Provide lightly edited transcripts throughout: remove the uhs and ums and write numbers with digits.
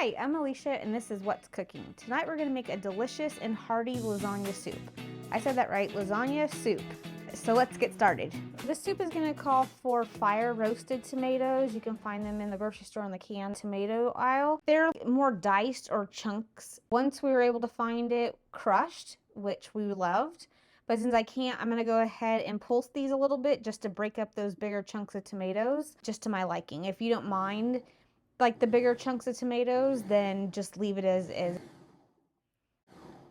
Hi, I'm Alicia and this is What's Cooking. Tonight we're going to make a delicious and hearty lasagna soup. I said that right, lasagna soup. So let's get started. This soup is going to call for fire roasted tomatoes. You can find them in the grocery store in the canned tomato aisle. They're more diced or chunks. Once we were able to find it crushed, which we loved, but since I can't, I'm going to go ahead and pulse these a little bit just to break up those bigger chunks of tomatoes, just to my liking. If you don't mind like the bigger chunks of tomatoes, then just leave it as is.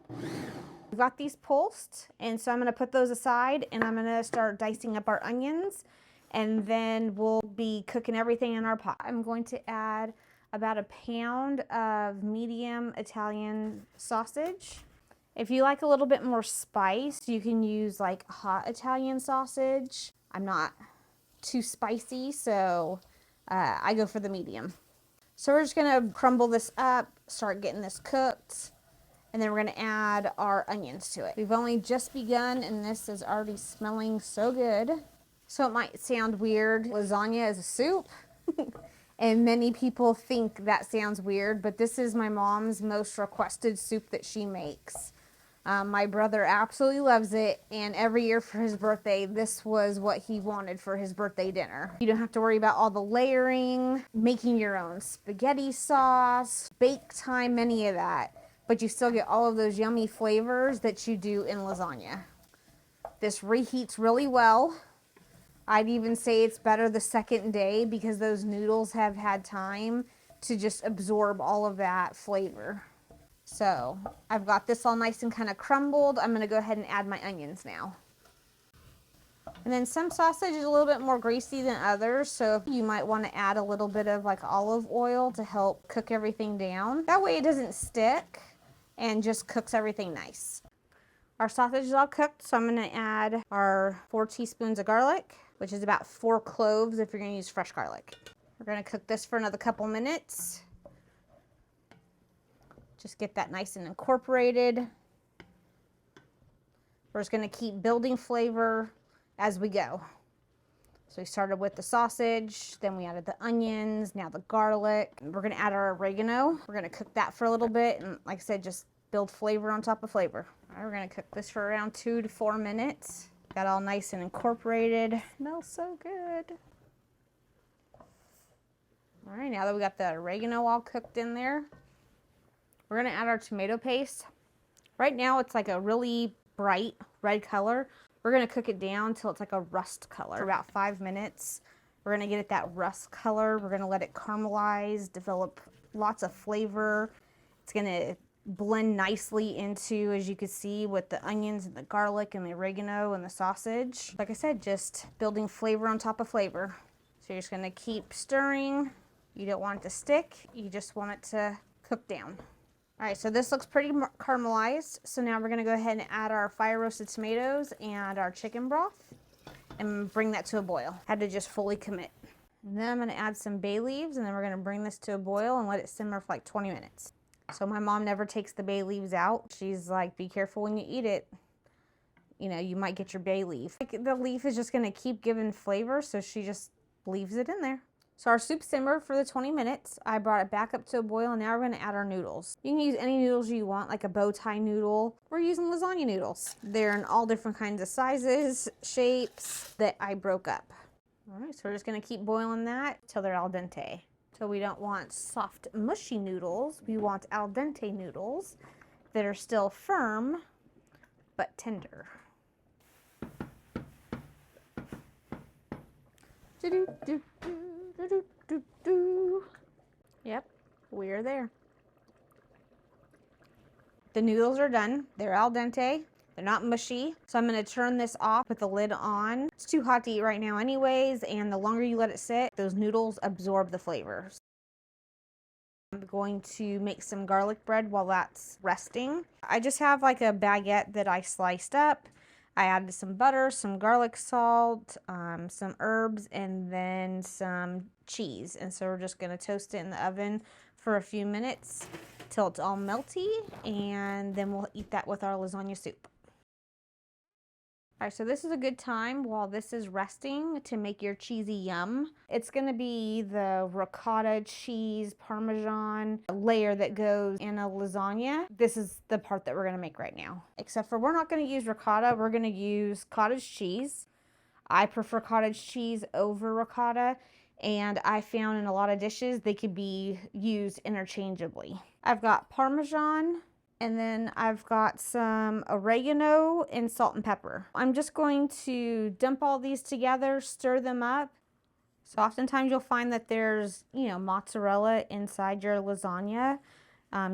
We've got these pulsed, and so I'm going to put those aside, and I'm going to start dicing up our onions, and then we'll be cooking everything in our pot. I'm going to add about a pound of medium Italian sausage. If you like a little bit more spice, you can use like hot Italian sausage. I'm not too spicy, so I go for the medium. So we're just gonna crumble this up, start getting this cooked, and then we're gonna add our onions to it. We've only just begun and this is already smelling so good. So it might sound weird, lasagna is a soup. And many people think that sounds weird, but this is my mom's most requested soup that she makes. My brother absolutely loves it, and every year for his birthday, this was what he wanted for his birthday dinner. You don't have to worry about all the layering, making your own spaghetti sauce, bake time, any of that, but you still get all of those yummy flavors that you do in lasagna. This reheats really well. I'd even say it's better the second day because those noodles have had time to just absorb all of that flavor. So I've got this all nice and kind of crumbled. I'm going to go ahead and add my onions now. And then some sausage is a little bit more greasy than others, so you might want to add a little bit of like olive oil to help cook everything down. That way it doesn't stick and just cooks everything nice. Our sausage is all cooked, so I'm going to add our 4 teaspoons of garlic, which is about 4 cloves if you're going to use fresh garlic. We're going to cook this for another couple minutes. Just get that nice and incorporated. We're just going to keep building flavor as we go. So we started with the sausage, then we added the onions, now the garlic. We're going to add our oregano. We're going to cook that for a little bit, and like I said, just build flavor on top of flavor. All right, we're going to cook this for around 2 to 4 minutes. Got all nice and incorporated. Smells so good. All right, now that we got the oregano all cooked in there, we're gonna add our tomato paste. Right now it's like a really bright red color. We're gonna cook it down till it's like a rust color for about 5 minutes. We're gonna get it that rust color. We're gonna let it caramelize, develop lots of flavor. It's gonna blend nicely into, as you can see, with the onions and the garlic and the oregano and the sausage. Like I said, just building flavor on top of flavor. So you're just gonna keep stirring. You don't want it to stick. You just want it to cook down. All right, so this looks pretty caramelized. So now we're gonna go ahead and add our fire roasted tomatoes and our chicken broth and bring that to a boil. Had to just fully commit. And then I'm gonna add some bay leaves, and then we're gonna bring this to a boil and let it simmer for like 20 minutes. So my mom never takes the bay leaves out. She's like, be careful when you eat it. You know, you might get your bay leaf. Like, the leaf is just gonna keep giving flavor, so she just leaves it in there. So our soup simmered for the 20 minutes. I brought it back up to a boil, and now we're gonna add our noodles. You can use any noodles you want, like a bow tie noodle. We're using lasagna noodles. They're in all different kinds of sizes, shapes that I broke up. All right, so we're just gonna keep boiling that till they're al dente. So we don't want soft, mushy noodles. We want al dente noodles that are still firm, but tender. Yep, we're there. The noodles are done. They're al dente. They're not mushy. So I'm going to turn this off with the lid on. It's too hot to eat right now anyways, and the longer you let it sit, those noodles absorb the flavors. I'm going to make some garlic bread while that's resting. I just have like a baguette that I sliced up. I added some butter, some garlic salt, some herbs, and then some cheese. And so we're just going to toast it in the oven for a few minutes till it's all melty, and then we'll eat that with our lasagna soup. All right, so this is a good time while this is resting to make your cheesy yum. It's gonna be the ricotta cheese parmesan layer that goes in a lasagna. This is the part that we're gonna make right now. Except for we're not gonna use ricotta, we're gonna use cottage cheese. I prefer cottage cheese over ricotta, and I found in a lot of dishes they could be used interchangeably. I've got parmesan, and then I've got some oregano and salt and pepper. I'm just going to dump all these together, stir them up. So oftentimes you'll find that there's, mozzarella inside your lasagna.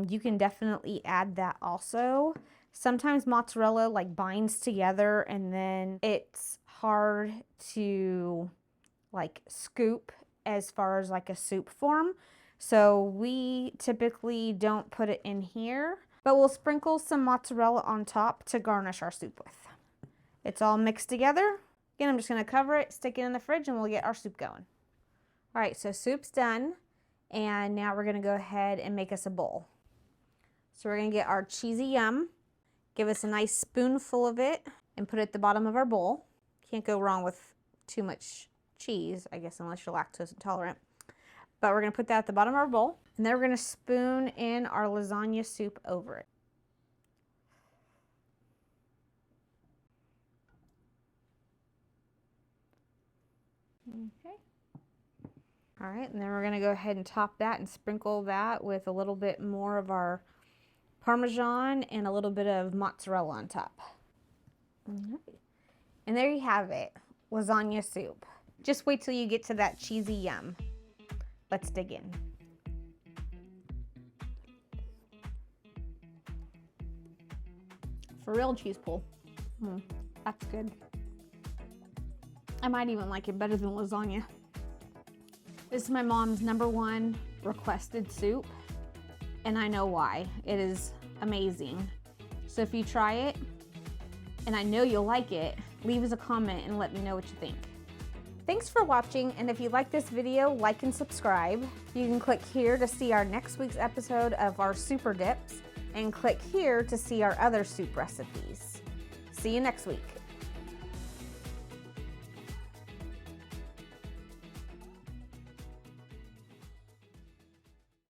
You can definitely add that also. Sometimes mozzarella like binds together and then it's hard to like scoop as far as like a soup form. So we typically don't put it in here, but we'll sprinkle some mozzarella on top to garnish our soup with. It's all mixed together. Again, I'm just gonna cover it, stick it in the fridge, and we'll get our soup going. All right, so soup's done, and now we're gonna go ahead and make us a bowl. So we're gonna get our cheesy yum, give us a nice spoonful of it, and put it at the bottom of our bowl. Can't go wrong with too much cheese, I guess, unless you're lactose intolerant. But we're gonna put that at the bottom of our bowl, and then we're gonna spoon in our lasagna soup over it. Okay. All right, and then we're gonna go ahead and top that and sprinkle that with a little bit more of our Parmesan and a little bit of mozzarella on top. All right. And there you have it, lasagna soup. Just wait till you get to that cheesy yum. Let's dig in. For real cheese pull. That's good. I might even like it better than lasagna. This is my mom's #1 requested soup, and I know why. It is amazing. So if you try it, and I know you'll like it, leave us a comment and let me know what you think. Thanks for watching, and if you like this video, like and subscribe. You can click here to see our next week's episode of our super dips, and click here to see our other soup recipes. See you next week.